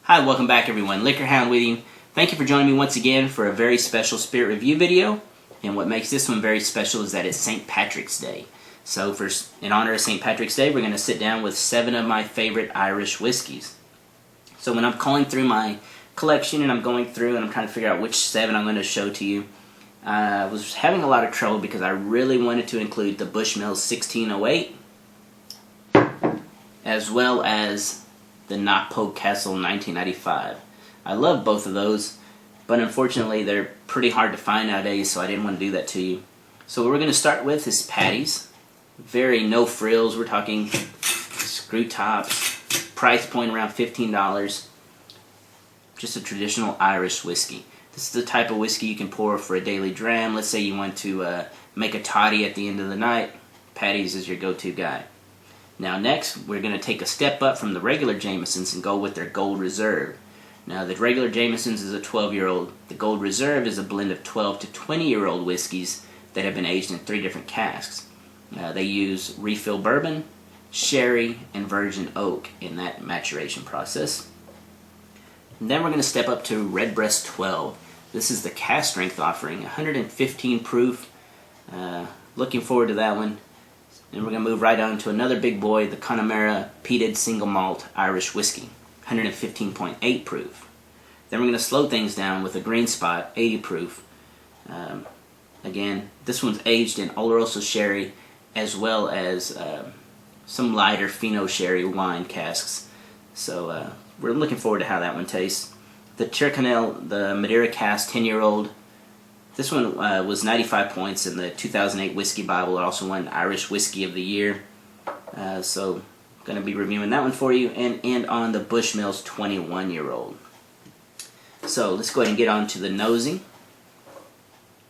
Hi, welcome back everyone. LiquorHound with you. Thank you for joining me once again for a very special spirit review video. And what makes this one very special is that it's St. Patrick's Day. So in honor of St. Patrick's Day, we're going to sit down with 7 of my favorite Irish whiskeys. So when I'm calling through my collection and I'm going through and I'm trying to figure out which 7 I'm going to show to you, I was having a lot of trouble because I really wanted to include the Bushmills 1608 as well as the Knockpoke Castle 1995. I love both of those, but unfortunately they're pretty hard to find nowadays, so I didn't want to do that to you. So what we're going to start with is Paddy's. Very no frills. We're talking screw tops, price point around $15. Just a traditional Irish whiskey. This is the type of whiskey you can pour for a daily dram. Let's say you want to make a toddy at the end of the night. Paddy's is your go-to guy. Now next, we're going to take a step up from the regular Jamesons and go with their Gold Reserve. Now the regular Jamesons is a 12-year-old. The Gold Reserve is a blend of 12 to 20-year-old whiskeys that have been aged in 3 different casks. They use refill bourbon, sherry, and virgin oak in that maturation process. And then we're going to step up to Redbreast 12. This is the cask strength offering, 115 proof. Looking forward to that one. And we're going to move right on to another big boy, the Connemara Peated Single Malt Irish Whiskey, 115.8 proof. Then we're going to slow things down with a Green Spot, 80 proof. Again, this one's aged in Oloroso sherry as well as some lighter Fino sherry wine casks. So we're looking forward to how that one tastes. The Tyrconnell, the Madeira Cask 10-year-old. This one was 95 points in the 2008 Whiskey Bible. It also won Irish Whiskey of the Year. So going to be reviewing that one for you. And on the Bushmills 21-year-old. So let's go ahead and get on to the nosing.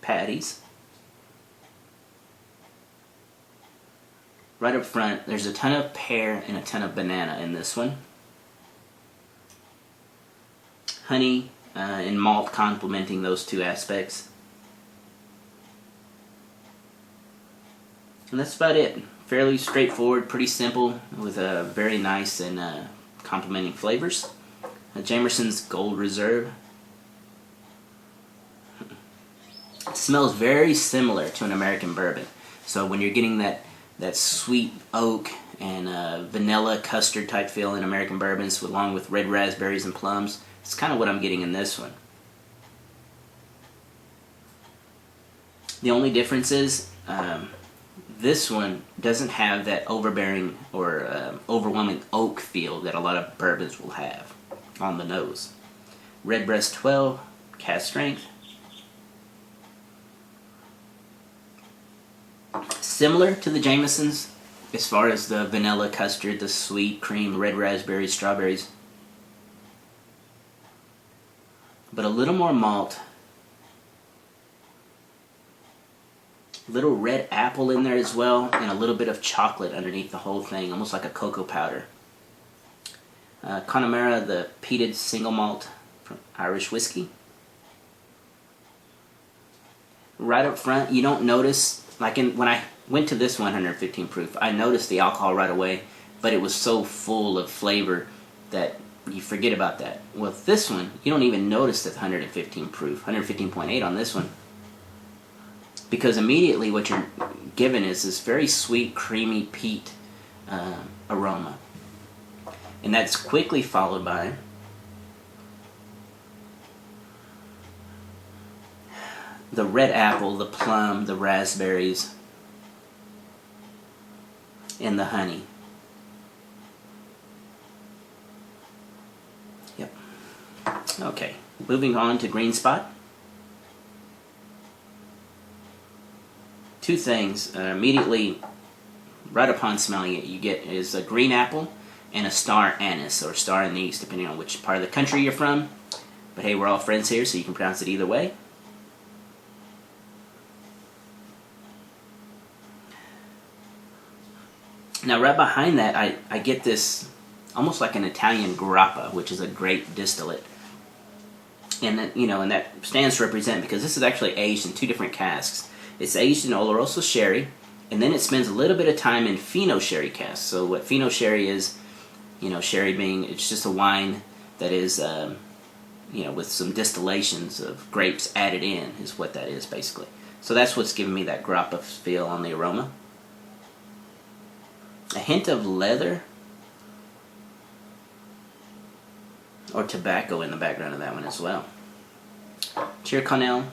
Paddy's. Right up front, there's a ton of pear and a ton of banana in this one. Honey and malt complementing those two aspects. And that's about it. Fairly straightforward, pretty simple, with a very nice and complementing flavors. Jameson's Gold Reserve. It smells very similar to an American bourbon. So when you're getting that sweet oak and vanilla custard type feel in American bourbons, along with red raspberries and plums, it's kind of what I'm getting in this one. The only difference is this one doesn't have that overbearing or overwhelming oak feel that a lot of bourbons will have on the nose. Redbreast 12, cask strength. Similar to the Jamesons as far as the vanilla custard, the sweet cream, red raspberries, strawberries. But a little more malt. Little red apple in there as well, and a little bit of chocolate underneath the whole thing, almost like a cocoa powder. Connemara, the peated single malt from Irish whiskey. Right up front, you don't notice, like when I went to this 115 proof, I noticed the alcohol right away, but it was so full of flavor that you forget about that. With this one, you don't even notice that 115 proof, 115.8 on this one. Because immediately what you're given is this very sweet, creamy peat aroma. And that's quickly followed by the red apple, the plum, the raspberries, and the honey. Yep. Okay, moving on to Green Spot. 2 things immediately, right upon smelling it, you get is a green apple and a star anise, or star anise, depending on which part of the country you're from. But hey, we're all friends here, so you can pronounce it either way. Now right behind that, I get this almost like an Italian grappa, which is a grape distillate. And that, and that stands to represent, because this is actually aged in 2 different casks. It's aged in Oloroso sherry, and then it spends a little bit of time in Fino sherry casks. So what Fino sherry is, sherry being, it's just a wine that is, you know, with some distillations of grapes added in, is what that is basically. So that's what's giving me that grappa feel on the aroma. A hint of leather or tobacco in the background of that one as well. Tyrconnell,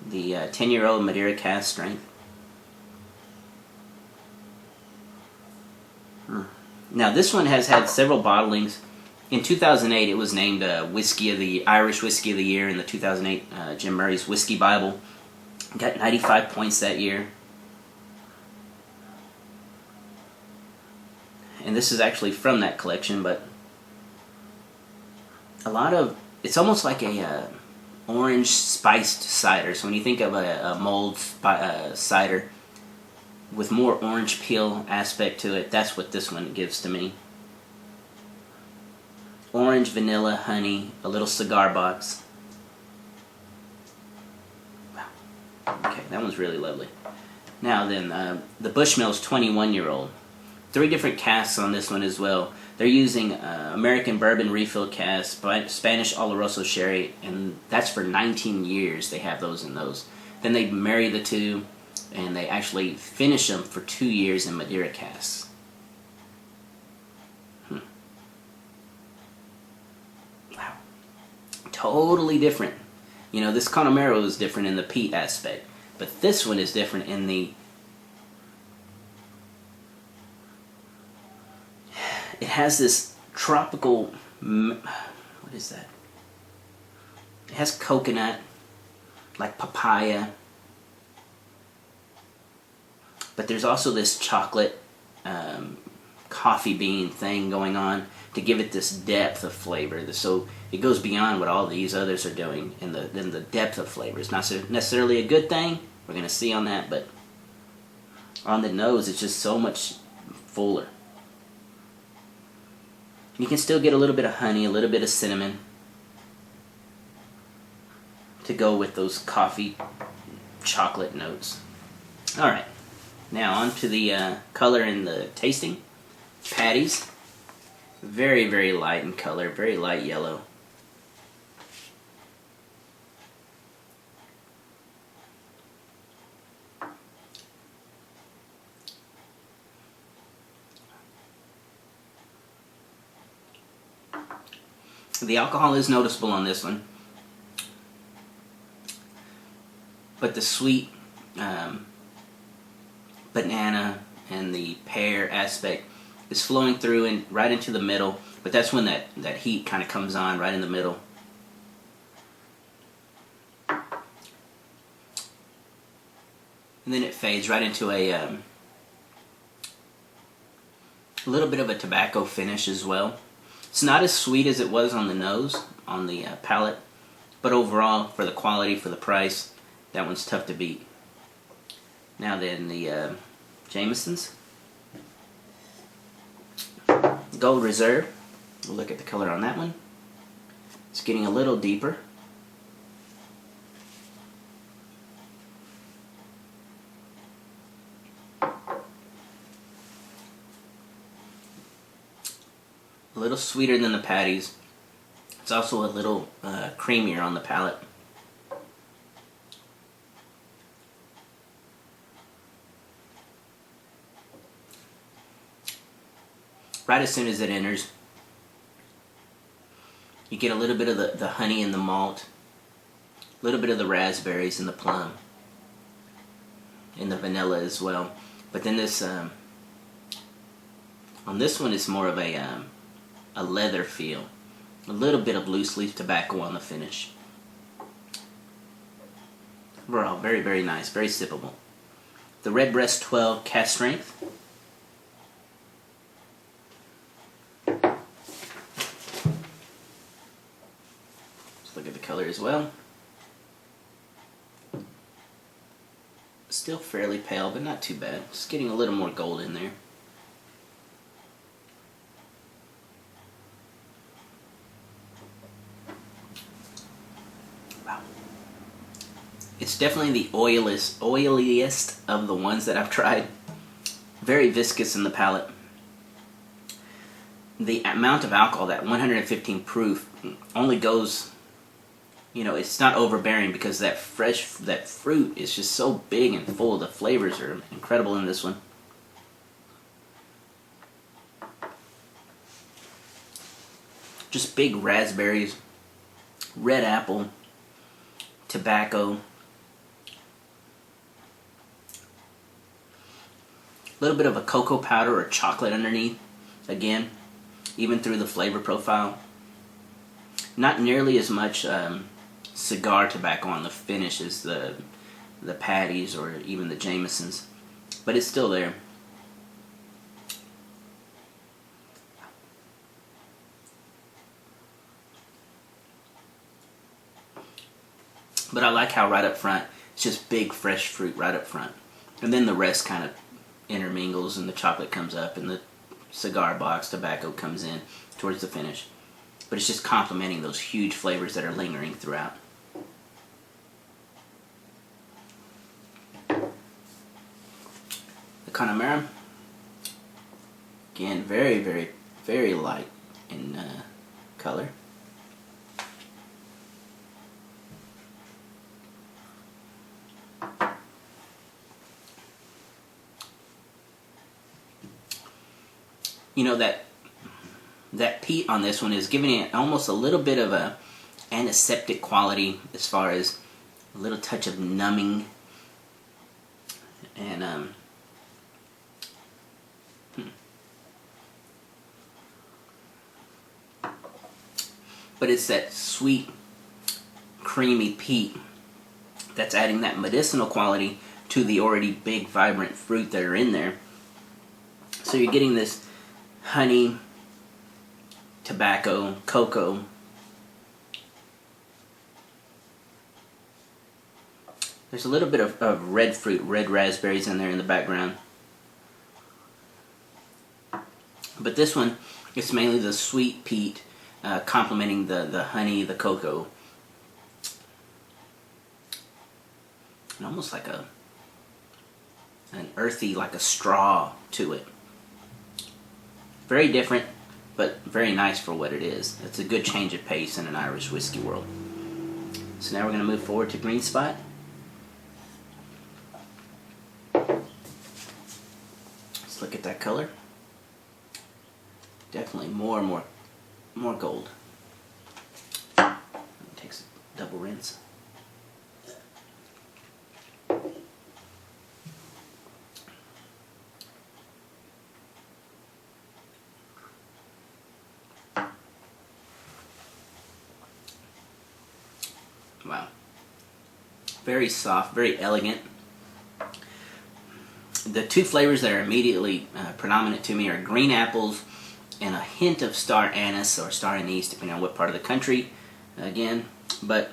the 10-year-old Madeira Cask Strength. Now this one has had several bottlings. In 2008, it was named Irish Whiskey of the Year in the 2008 Jim Murray's Whiskey Bible. Got 95 points that year. And this is actually from that collection, but a lot of, it's almost like a orange spiced cider. So when you think of a mulled cider with more orange peel aspect to it, that's what this one gives to me. Orange, vanilla, honey, a little cigar box. Wow. Okay, that one's really lovely. Now then, the Bushmills 21-year-old. 3 different casks on this one as well. They're using American bourbon refill cask, Spanish Oloroso sherry, and that's for 19 years. They have those in those. Then they marry the two, and they actually finish them for 2 years in Madeira casks. Wow. Totally different. You know, this Connemara is different in the peat aspect, but this one is different in the... It has this tropical... What is that? It has coconut, like papaya. But there's also this chocolate coffee bean thing going on to give it this depth of flavor. So it goes beyond what all these others are doing in the depth of flavor. It's not necessarily a good thing. We're going to see on that, but on the nose, it's just so much fuller. You can still get a little bit of honey, a little bit of cinnamon to go with those coffee chocolate notes. Alright, now on to the color and the tasting. Paddy's. Very, very light in color, very light yellow. The alcohol is noticeable on this one, but the sweet banana and the pear aspect is flowing through and right into the middle, but that's when that heat kind of comes on right in the middle. And then it fades right into a little bit of a tobacco finish as well. It's not as sweet as it was on the nose, on the palate, but overall, for the quality, for the price, that one's tough to beat. Now then, the Jamesons. Gold Reserve. We'll look at the color on that one. It's getting a little deeper. A little sweeter than the Paddy's. It's also a little creamier on the palate. Right as soon as it enters, you get a little bit of the honey and the malt, a little bit of the raspberries and the plum, and the vanilla as well. But then this, on this one, it's more of a leather feel. A little bit of loose leaf tobacco on the finish. Overall, very, very nice. Very sippable. The Redbreast 12 Cask Strength. Let's look at the color as well. Still fairly pale, but not too bad. Just getting a little more gold in there. It's definitely the oiliest of the ones that I've tried. Very viscous in the palate. the amount of alcohol, that 115 proof, only goes, it's not overbearing because that fruit is just so big and full. The flavors are incredible in this one. Just big raspberries, red apple, tobacco, a little bit of a cocoa powder or chocolate underneath, again, even through the flavor profile. Not nearly as much cigar tobacco on the finish as the Paddies or even the Jamesons, but it's still there. But I like how right up front, it's just big fresh fruit right up front. And then the rest kind of intermingles and the chocolate comes up and the cigar box tobacco comes in towards the finish. But it's just complementing those huge flavors that are lingering throughout. The Connemara, again, very, very, very light in color. That peat on this one is giving it almost a little bit of a antiseptic quality, as far as a little touch of numbing, and but it's that sweet, creamy peat that's adding that medicinal quality to the already big, vibrant fruit that are in there. So you're getting this honey, tobacco, cocoa. There's a little bit of red fruit, red raspberries in there in the background. But this one, it's mainly the sweet peat complementing the honey, the cocoa. And almost like an earthy, like a straw to it. Very different, but very nice for what it is. It's a good change of pace in an Irish whiskey world. So now we're going to move forward to Green Spot. Let's look at that color. Definitely more gold. Takes a double rinse. Wow. Very soft, very elegant. The two flavors that are immediately predominant to me are green apples and a hint of star anise or star anise, depending on what part of the country, again. But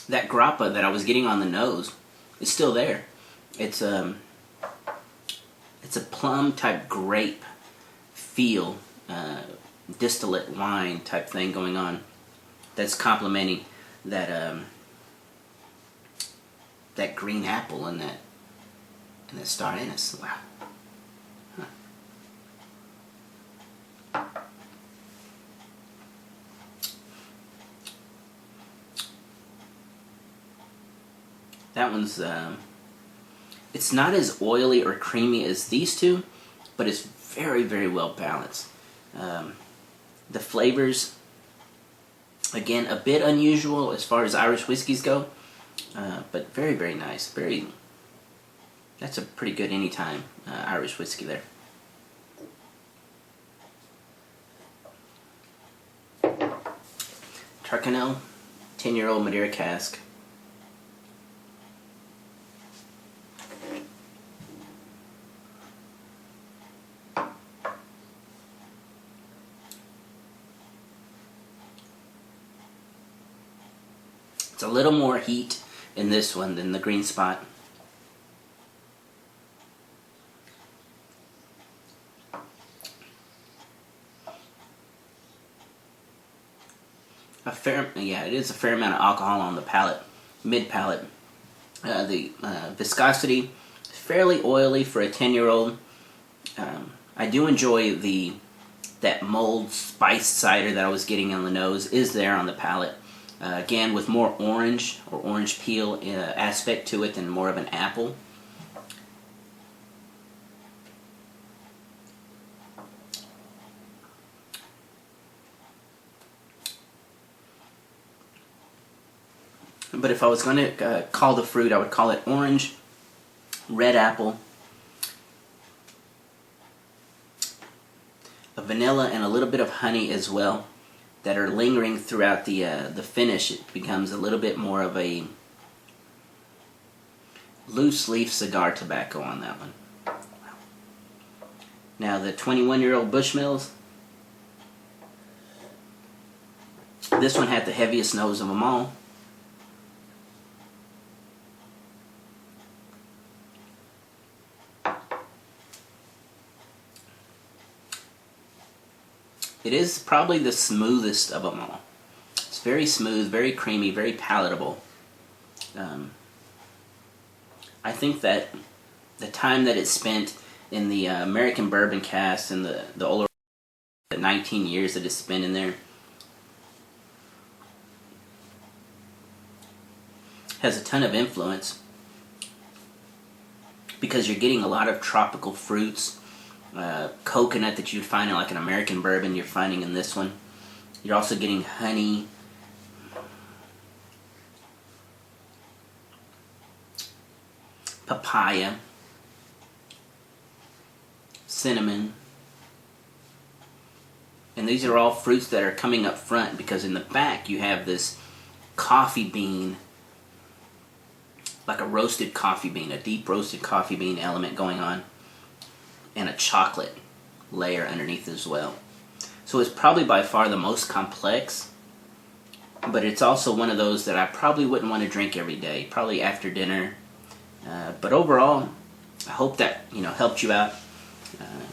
that grappa that I was getting on the nose is still there. It's a plum type grape feel, distillate wine type thing going on, that's complementing that that green apple and that star anise. Wow. Huh. That one's it's not as oily or creamy as these two, but it's very, very well balanced. The flavors, again, a bit unusual as far as Irish whiskeys go, but very, very nice. That's a pretty good anytime Irish whiskey there. Tyrconnell, 10-year-old Madeira Cask. It's a little more heat in this one than the Green Spot. It is a fair amount of alcohol on the palate, mid palate. The viscosity, fairly oily for a 10-year-old. I do enjoy that mulled spiced cider that I was getting on the nose is there on the palate. Again, with more orange or orange peel aspect to it than more of an apple. But if I was going to call the fruit, I would call it orange, red apple, a vanilla, and a little bit of honey as well that are lingering throughout the finish. It becomes a little bit more of a loose leaf cigar tobacco on that one. Now the 21-year-old Bushmills. This one had the heaviest nose of them all. It is probably the smoothest of them all. It's very smooth, very creamy, very palatable. I think that the time that it spent in the American bourbon cask and the older 19 years that it's spent in there has a ton of influence, because you're getting a lot of tropical fruits. Coconut that you'd find in like an American bourbon, you're finding in this one. You're also getting honey, papaya, cinnamon, and these are all fruits that are coming up front, because in the back you have this coffee bean, like a roasted coffee bean, a deep roasted coffee bean element going on, and a chocolate layer underneath as well. So it's probably by far the most complex, but it's also one of those that I probably wouldn't want to drink every day, probably after dinner. But overall, I hope that helped you out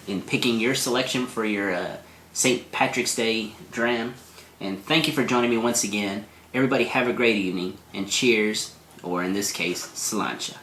in picking your selection for your St. Patrick's Day dram. And thank you for joining me once again. Everybody have a great evening, and cheers, or in this case, sláinte.